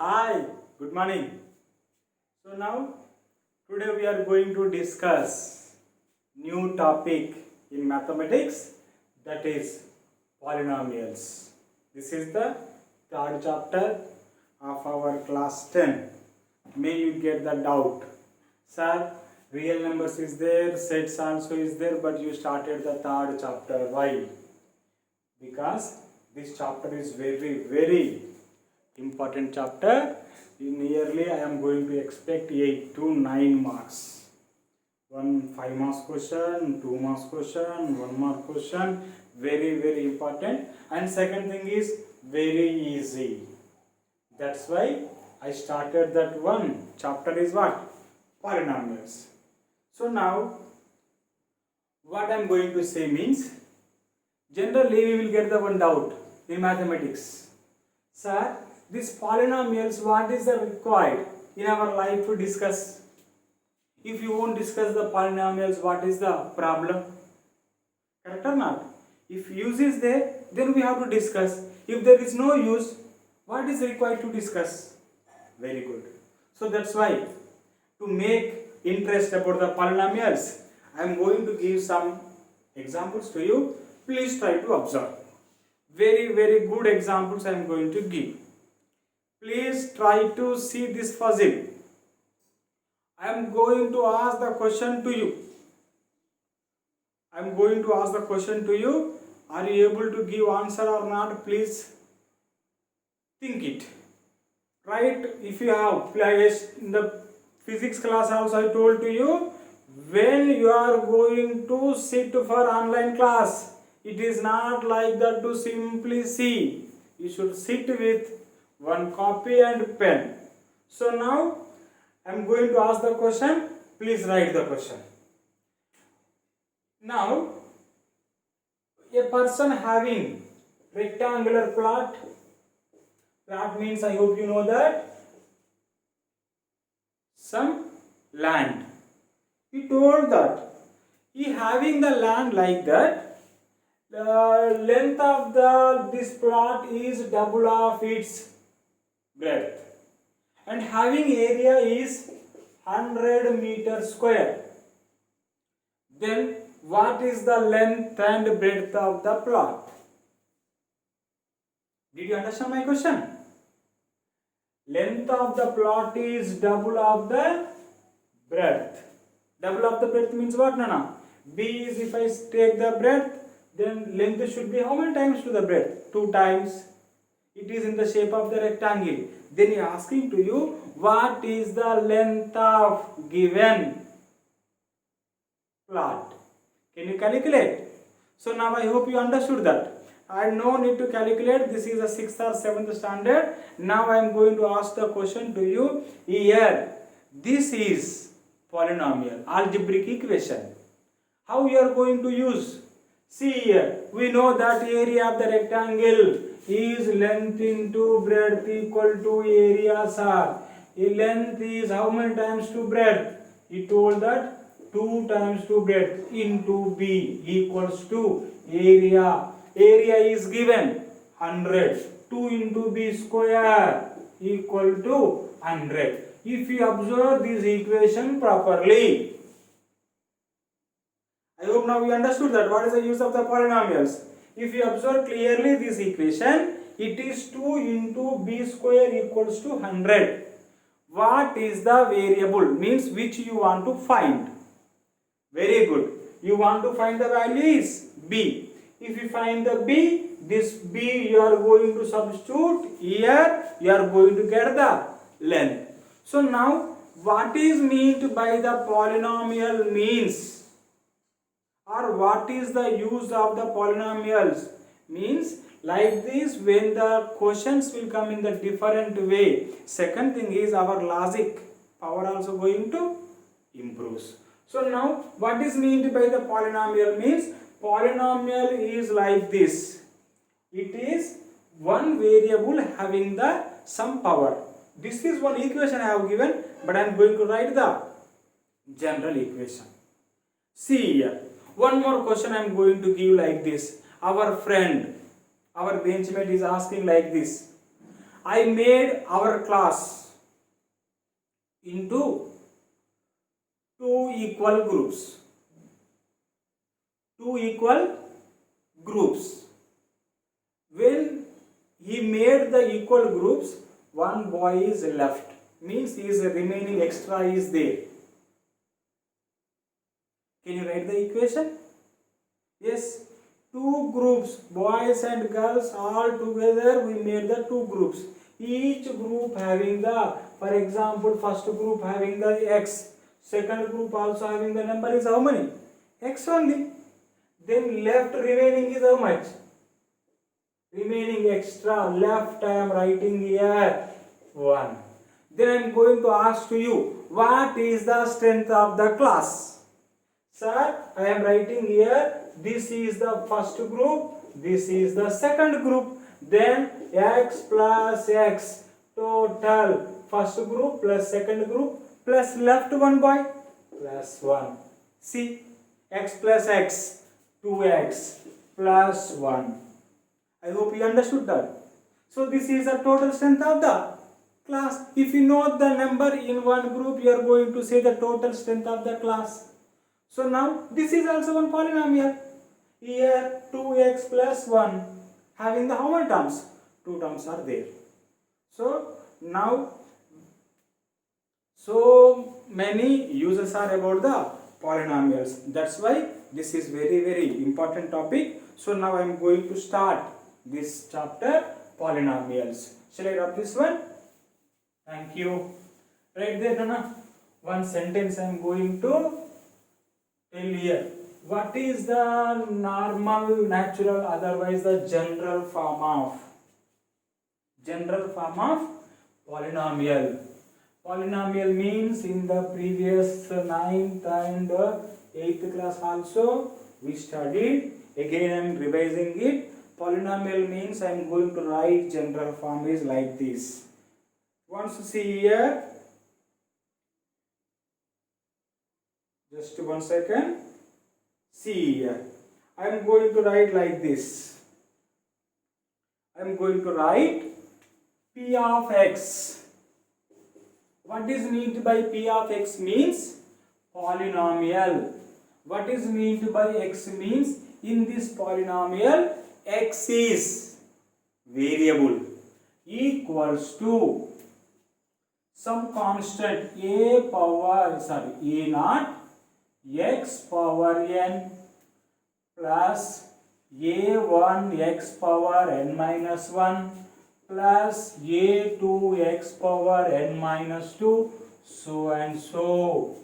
Hi, good morning. So now today we are going to discuss new topic in mathematics, that is polynomials. This is the third chapter of our class 10. May you get the doubt. Sir, real numbers is there, sets also is there, but you started the third chapter. Why? Because this chapter is very important chapter. In yearly I am going to expect 8 to 9 marks. One 5 marks question, 2 marks question, 1 mark question. Very important. And second thing is very easy. That's why I started that one chapter is what? Polynomials. So now what I am going to say means, generally we will get the one doubt in mathematics. Sir, these polynomials, what is the required in our life to discuss? If you won't discuss the polynomials, what is the problem? Correct or not? If use is there, then we have to discuss. If there is no use, what is required to discuss? Very good. So that's why, to make interest about the polynomials, I am going to give some examples to you. Please try to observe. Very good examples I am going to give. Please try to see this puzzle. I am going to ask the question to you. Are you able to give answer or not? Please think it. Right? If you have in the physics class also I told to you, when you are going to sit for online class, it is not like that to simply see. You should sit with one copy and pen. So now I am going to ask the question. Please write the question. Now, a person having rectangular plot means, I hope you know that, some land. He told that he having the land like that, the length of this plot is double of its breadth, and having area is 100 meters square. Then what is the length and breadth of the plot? Did you understand my question? Length of the plot is double of the breadth. Double of the breadth means what, Nana? B is, if I take the breadth, then length should be how many times to the breadth? 2 times. It is in the shape of the rectangle. Then he is asking to you, what is the length of given plot? Can you calculate? So now I hope you understood that. I no need to calculate. This is a 6th or 7th standard. Now I am going to ask the question to you. Here, this is polynomial, algebraic equation. How you are going to use? See here, we know that area of the rectangle is length into breadth equal to area, sir. Length is how many times to breadth? He told that 2 times to breadth into B equals to area. Area is given 100. 2 into B square equal to 100. If you observe this equation properly, I hope now you understood that what is the use of the polynomials. If you observe clearly this equation, it is 2 into B square equals to 100. What is the variable? Means which you want to find. Very good. You want to find the value is B. If you find the B, this B you are going to substitute here, you are going to get the length. So now what is meant by the polynomial means, or what is the use of the polynomials means, like this, when the questions will come in the different way. Second thing is our logic power also going to improve. So now what is meant by the polynomial means, polynomial is like this. It is one variable having the some power. This is one equation I have given, but I am going to write the general equation. See here, one more question I am going to give like this. Our friend, our benchmate is asking like this. I made our class into two equal groups. Two equal groups. When he made the equal groups, one boy is left. Means his remaining extra is there. Can you write the equation? Yes. Two groups, boys and girls, all together we made the two groups. Each group having the, for example, first group having the x, second group also having the number is how many? X only. Then left remaining is how much? Remaining extra left I am writing here 1. Then I am going to ask to you, what is the strength of the class? Sir, I am writing here, this is the first group, this is the second group. Then x plus x total first group plus second group plus left one boy plus 1. See, x plus x 2x plus 1. I hope you understood that. So this is the total strength of the class. If you know the number in one group, you are going to say the total strength of the class. So now this is also one polynomial. Here 2x plus 1 having the how many terms? 2 terms are there. So now so many uses are about the polynomials. That's why this is very important topic. So now I am going to start this chapter polynomials. Shall I rub this one? Thank you. Right there, Nana. One sentence I am going to tell here. What is the normal, natural, otherwise the general form of polynomial? Polynomial means in the previous 9th and 8th class also we studied. Again I am revising it. Polynomial means I am going to write general form is like this. Once see here, just 1 second. See here, I am going to write like this. I am going to write p of x. What is meant by p of x means polynomial. What is meant by x means in this polynomial x is variable equals to some constant a naught x power n plus a1 x power n minus 1 plus a2 x power n minus 2 so and so.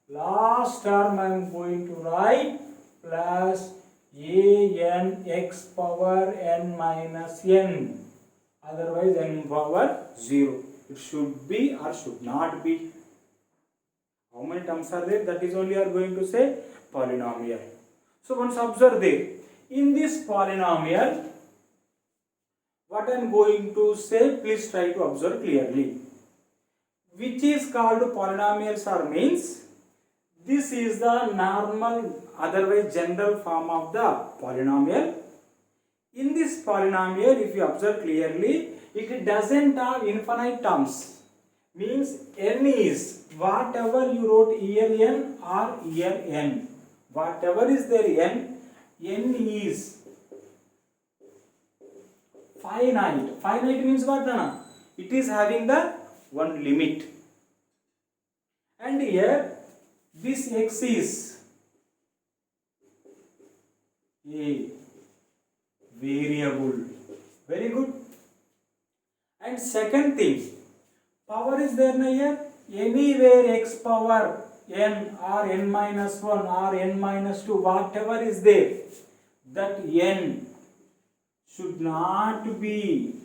Last term I am going to write plus an x power n minus n, otherwise n power 0. It should be or should not be. How many terms are there? That is only you are going to say polynomial. So once observe there. In this polynomial, what I am going to say, please try to observe clearly. Which is called polynomials or means this is the normal, otherwise general form of the polynomial. In this polynomial, if you observe clearly, it doesn't have infinite terms. Means n is whatever you wrote here n or here n. Whatever is there n is finite. Finite means what, Nana? It is having the one limit. And here this x is a variable. Very good. And second thing, power is there na here. Anywhere x power n or n minus 1 or n minus 2, whatever is there, that n should not be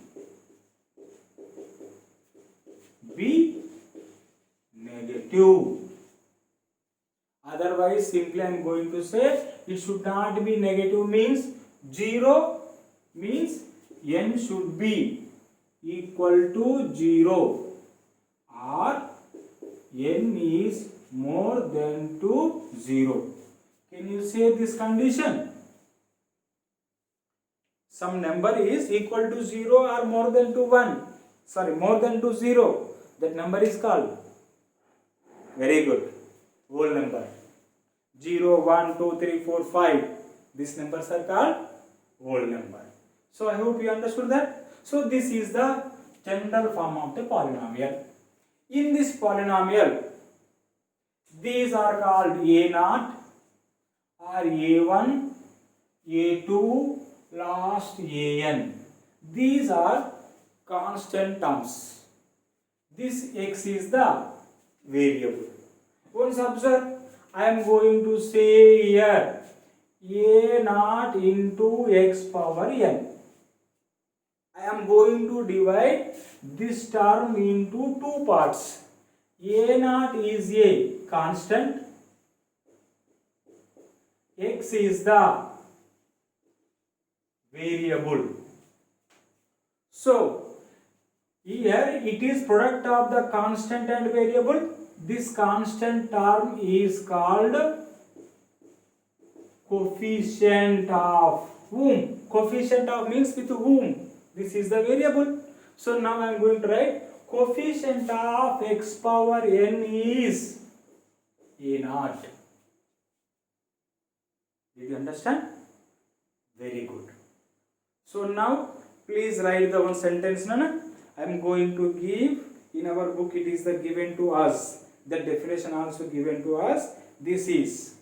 negative. Otherwise, simply I am going to say it should not be negative means 0 means n should be equal to 0 or n is more than to 0. Can you say this condition? Some number is equal to 0 or more than to 1. more than to 0, that number is called, very good, whole number. 0, 1, 2, 3, 4, 5, these numbers are called whole number. So I hope you understood that. So this is the general form of the polynomial. In this polynomial, these are called A0 or A1, A2, last An. These are constant terms. This x is the variable. Once observe, I am going to say here A0 into x power n. I am going to divide this term into two parts. A0 is a constant, x is the variable. So here it is product of the constant and variable. This constant term is called coefficient of whom? Coefficient of means with whom? This is the variable. So now I am going to write coefficient of x power n is A0. Did you understand? Very good. So now please write the one sentence. I am going to give, in our book it is the given to us. The definition also given to us. This is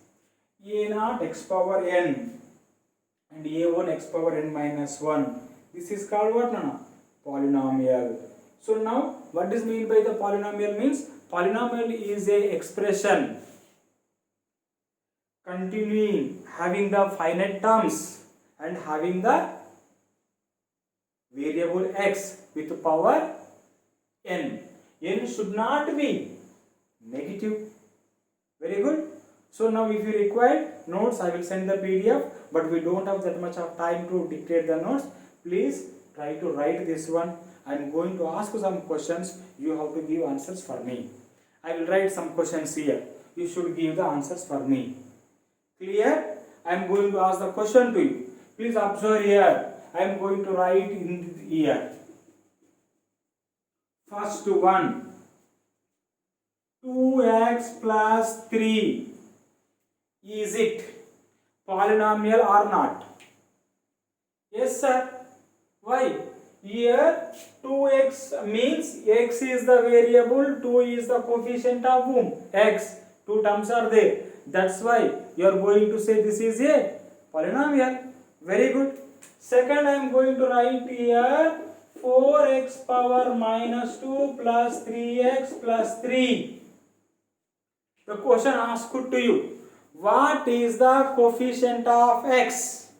A0 x power n and A1 x power n minus 1. This is called what? Polynomial. So now what is mean by the polynomial means? Polynomial is a expression continuing, having the finite terms and having the variable x with power n. N should not be negative. Very good. So now if you require notes, I will send the PDF, but we don't have that much of time to dictate the notes. Please try to write this one. I am going to ask you some questions. You have to give answers for me. I will write some questions here. You should give the answers for me. Clear? I am going to ask the question to you. Please observe here. I am going to write in here. First one. 2x plus 3. Is it polynomial or not? Yes, sir. Why? Here 2x means x is the variable, 2 is the coefficient of whom? X. Two terms are there. That's why you are going to say this is a polynomial. Very good. Second, I am going to write here 4x power minus 2 plus 3x plus 3. The question asked to you, what is the coefficient of x?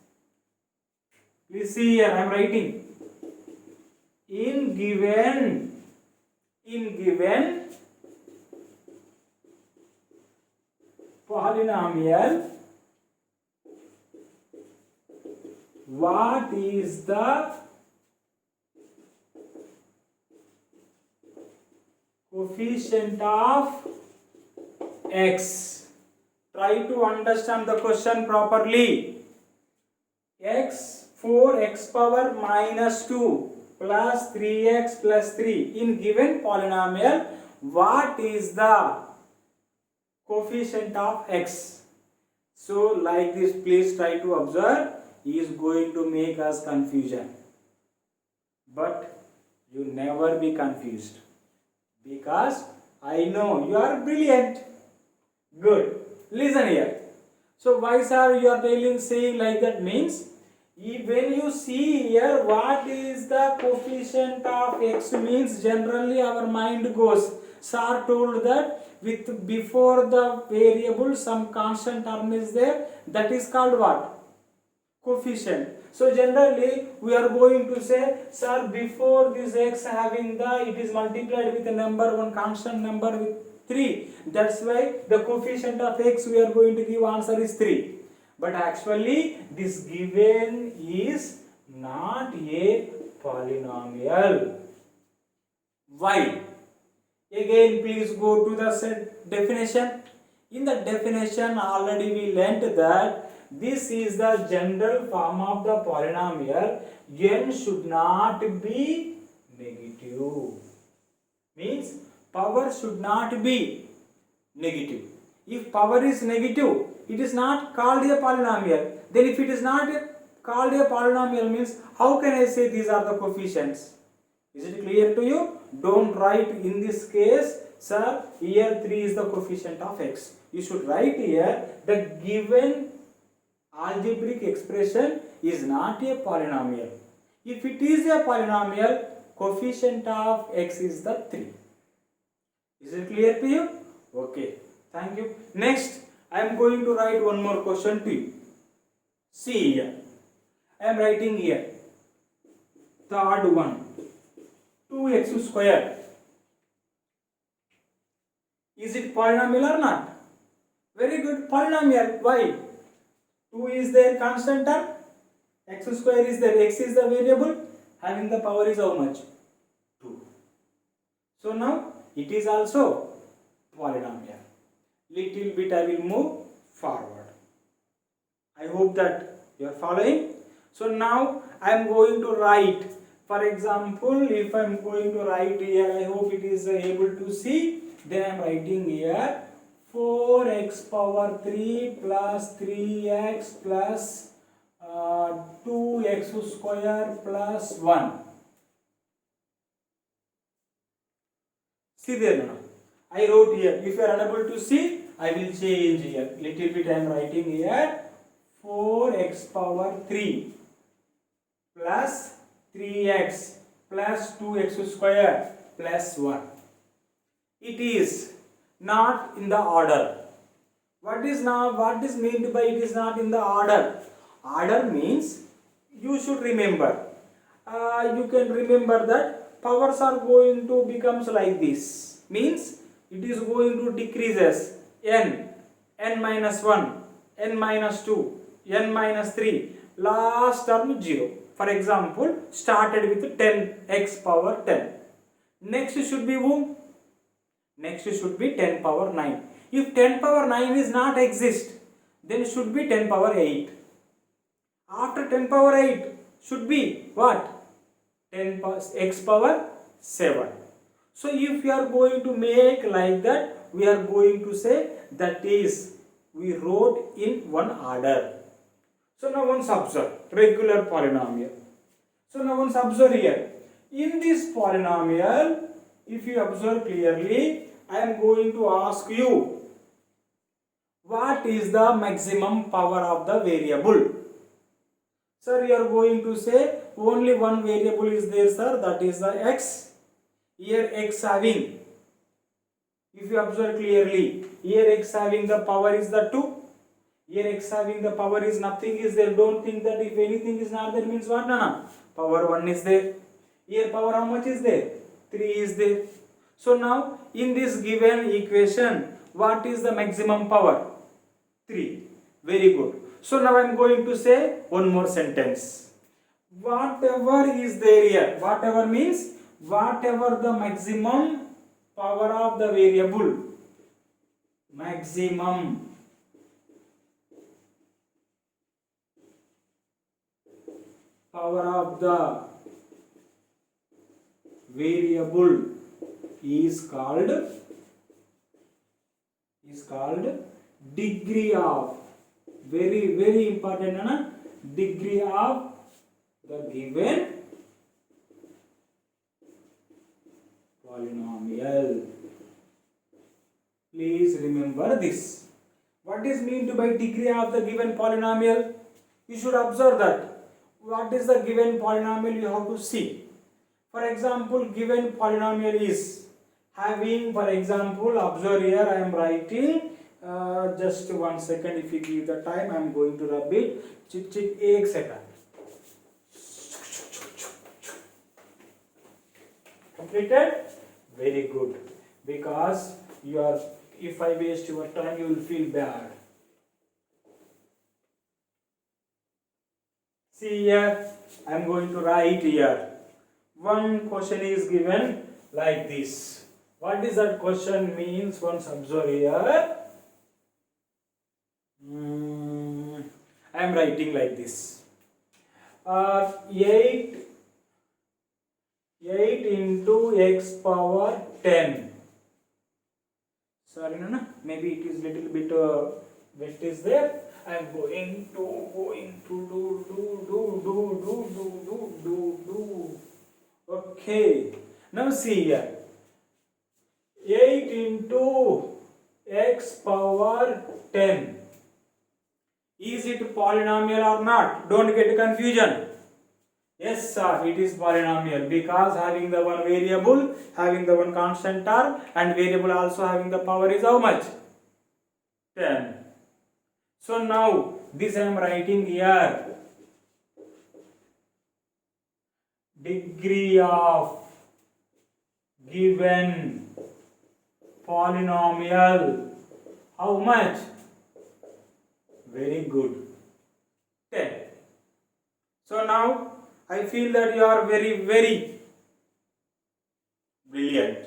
Please see here, I am writing. In given polynomial, what is the coefficient of x? Try to understand the question properly. X, 4x power minus 2 plus 3x plus 3. In given polynomial, what is the coefficient of x? So like this, please try to observe. He is going to make us confusion. But you never be confused. Because I know you are brilliant. Good. Listen here. So why sir you are saying like that means, when you see here what is the coefficient of x means, generally our mind goes, sir told that with before the variable some constant term is there, that is called what? Coefficient. So generally we are going to say, sir before this x having the, it is multiplied with a number, one constant number with 3. That's why the coefficient of x we are going to give answer is 3. But actually this given is not a polynomial. Why? Again please go to the definition. In the definition already we learnt that this is the general form of the polynomial. N should not be negative. Means power should not be negative. If power is negative, it is not called a polynomial. Then if it is not called a polynomial, means how can I say these are the coefficients? Is it clear to you? Don't write in this case, sir, here 3 is the coefficient of x. You should write here the given algebraic expression is not a polynomial. If it is a polynomial, coefficient of x is the 3. Is it clear to you? Okay. Thank you. Next, I am going to write one more question to you. See here. I am writing here. Third one. 2x square. Is it polynomial or not? Very good. Polynomial. Why? 2 is their constant term. X square is there. X is the variable. Having the power is how much? 2. So now it is also polynomial. Little bit I will move forward. I hope that you are following. So now I am going to write, for example, if I am going to write here, I hope it is able to see, then I am writing here 4x power 3 plus 3x plus 2x square plus 1. See there now. I wrote here. If you are unable to see, I will change here. Little bit I am writing here 4x power 3 plus 3x plus 2x square plus 1. It is not in the order. What is meant by it is not in the order? Order means you should remember. You can remember that powers are going to becomes like this. Means it is going to decreases n minus 1, n minus 2, n minus 3, last term 0. For example, started with 10x power 10. Next should be whom? Next should be 10 power 9. If 10 power 9 is not exist, then should be 10 power 8. After 10 power 8 should be what? 10 x power 7. So if you are going to make like that, we are going to say that is we wrote in one order. So now once observe regular polynomial. So now once observe here. In this polynomial, if you observe clearly, I am going to ask you, what is the maximum power of the variable? Sir, you are going to say only one variable is there, sir, that is the x. Here x having, if you observe clearly, here x having the power is the 2. Here x having the power is nothing is there. Don't think that if anything is not there means what? No. Power 1 is there. Here power how much is there? 3 is there. So now in this given equation, what is the maximum power? 3. Very good. So now I am going to say one more sentence. Whatever is there here, whatever means whatever the maximum power of the variable, maximum power of the variable is called degree of, very important, degree of the given polynomial. Please remember this. What is meant by degree of the given polynomial? You should observe that. What is the given polynomial you have to see. For example, given polynomial is having, for example, observe here I am writing, just 1 second, if you give the time I am going to rub it, 1 second. Completed? Very good. Because you are, if I waste your time, you will feel bad. See here, I am going to write here. One question is given like this. What is that question means? Once observe here. I am writing like this. 8 8 into x power 10. Sorry, no, maybe it is little bit wet is there. I am going to do. Okay. Now see here. 8 into x power 10. Is it polynomial or not? Don't get confusion. Yes, sir, it is polynomial because having the one variable, having the one constant term, and variable also having the power is how much? 10. So now this I am writing here. Degree of given polynomial. How much? Very good. 10. So now I feel that you are very, very brilliant.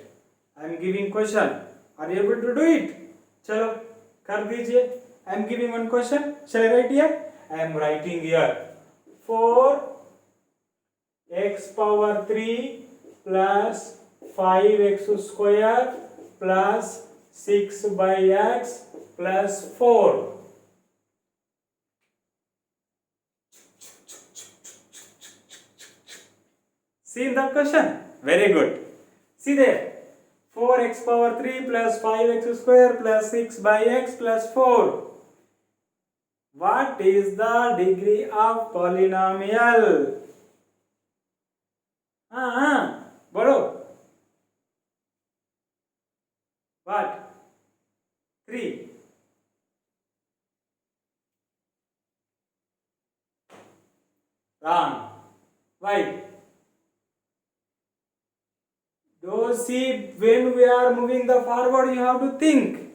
I am giving question. Are you able to do it? Chalo, kar dijiye. I am giving one question. Shall I write here? I am writing here. 4x power 3 plus 5x square plus 6 by x plus 4. See in that question? Very good. See there. 4x power 3 plus 5x square plus 6 by x plus 4. What is the degree of polynomial? Bolo. What? 3. Wrong. Why? Do see, when we are moving the forward, you have to think.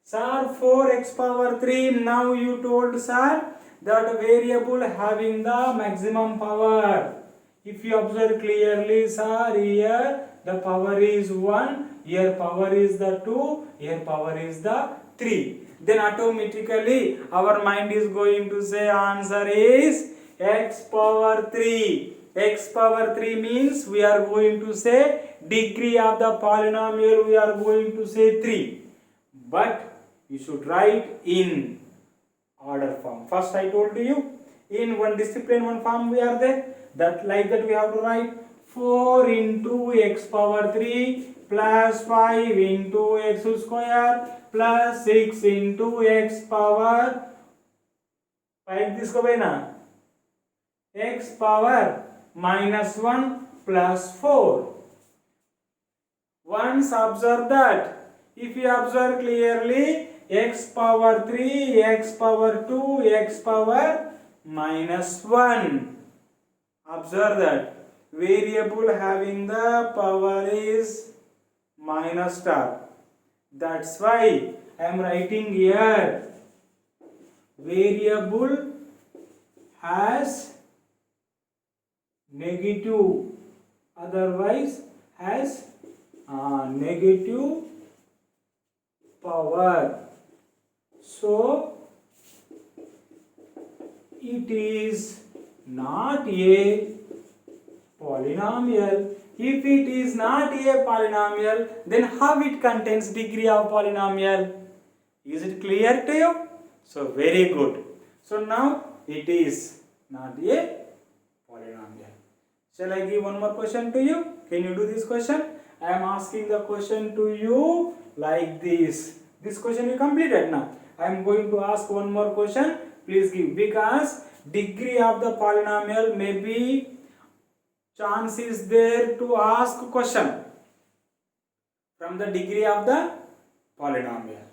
Sir, 4x power 3, now you told sir that variable having the maximum power. If you observe clearly, sir, here the power is 1, here power is the 2, here power is the 3. Then automatically our mind is going to say answer is x power 3. X power 3 means we are going to say degree of the polynomial, we are going to say 3. But you should write in order form. First I told you, in one discipline, one form we are there. That like that we have to write 4 into x power 3 plus 5 into x square plus 6 into x power 5 తీసుకో na x power minus 1 plus 4. Once observe that, if you observe clearly, x power 3, x power 2, x power minus 1. Observe that variable having the power is minus star. That's why I am writing here variable has negative, otherwise has negative power. So it is not a polynomial. If it is not a polynomial, then how it contains degree of polynomial? Is it clear to you? So very good. So now it is not a polynomial. Shall I give one more question to you? Can you do this question? I am asking the question to you like this. This question you completed now. I am going to ask one more question. Please give, because degree of the polynomial may be chance is there to ask question from the degree of the polynomial.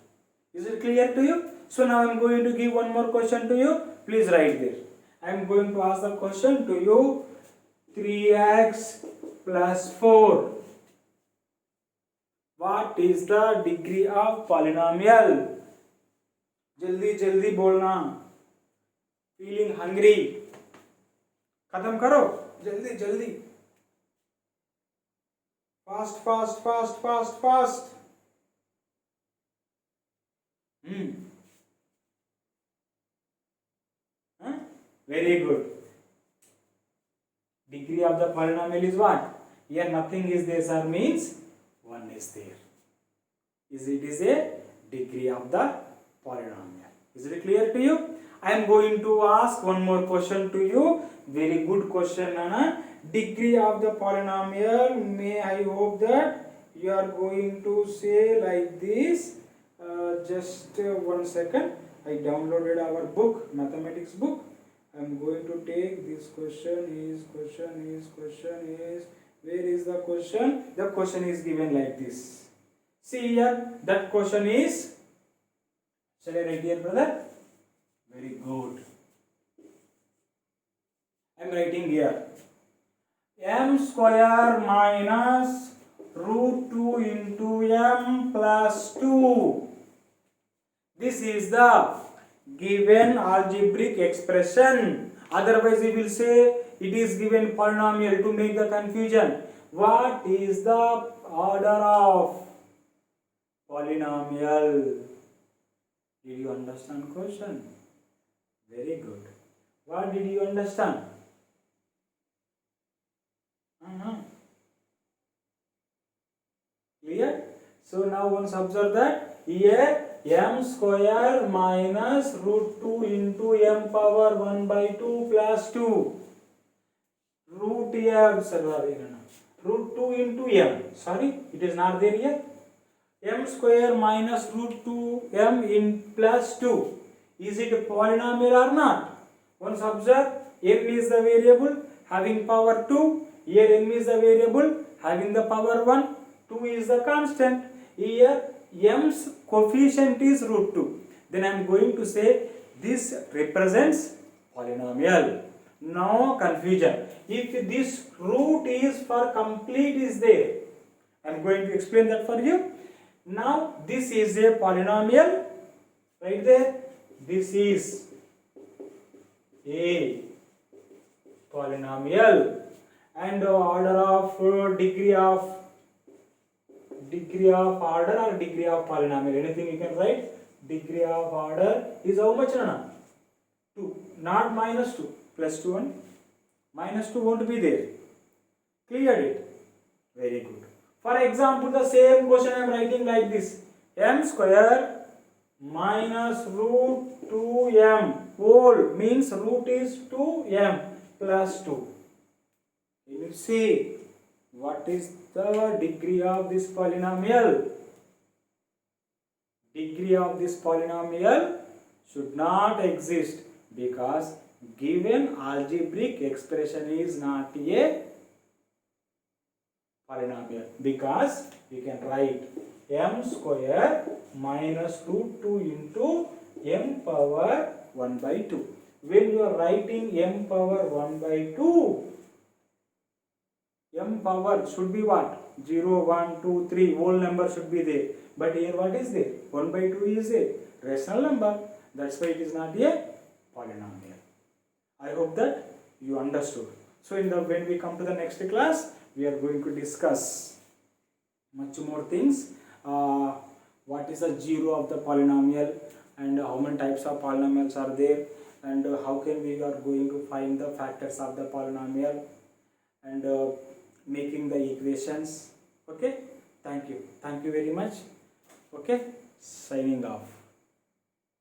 Is it clear to you? So now I am going to give one more question to you. Please write there. I am going to ask the question to you. 3x plus 4. What is the degree of polynomial? जल्दी जल्दी बोलना. Feeling hungry. खत्म करो. जल्दी जल्दी. Fast fast fast fast fast. Very good. Degree of the polynomial is what? Here nothing is there, sir, means 1 is there. It is a degree of the polynomial. Is it clear to you? I am going to ask one more question to you. Very good question, Nana. Degree of the polynomial. May I hope that you are going to say like this. Just 1 second. I downloaded our book, mathematics book. I am going to take this question is. Where is the question? The question is given like this. See here, that question is. Shall I write here, brother? Very good. I am writing here. M square minus root 2 into m plus 2. This is the given algebraic expression. Otherwise, we will say it is given polynomial to make the confusion. What is the order of polynomial? Did you understand question? Very good. What did you understand? Clear? So now once observe that here m square minus root 2 into m power 1 by 2 plus 2. Root 2 into m. Sorry, it is not there here. M square minus root 2 m in plus 2. Is it a polynomial or not? Once observe, m is the variable having power 2. Here m is the variable having the power 1. 2 is the constant. Here m's coefficient is root 2. Then I am going to say this represents polynomial. No confusion. If this root is for complete is there, I am going to explain that for you. Now this is a polynomial, right there. This is a polynomial, and order of degree of order or degree of polynomial, anything you can write. Degree of order is how much, Nana? 2, not minus 2, plus 2 and minus 2 won't be there. Cleared it? Very good. For example, the same question I am writing like this. M square minus root 2m whole means root is 2m plus 2. You will see what is the degree of this polynomial. Degree of this polynomial should not exist because given algebraic expression is not a polynomial, because you can write m square minus root 2 into m power 1 by 2. When you are writing m power 1 by 2, m power should be what? 0, 1, 2, 3, whole number should be there. But here what is there? 1 by 2 is a rational number. That's why it is not a polynomial. I hope that you understood. So when we come to the next class, we are going to discuss much more things. What is the zero of the polynomial, and how many types of polynomials are there, and how can we are going to find the factors of the polynomial, and making the equations. Okay, thank you very much. Okay, signing off.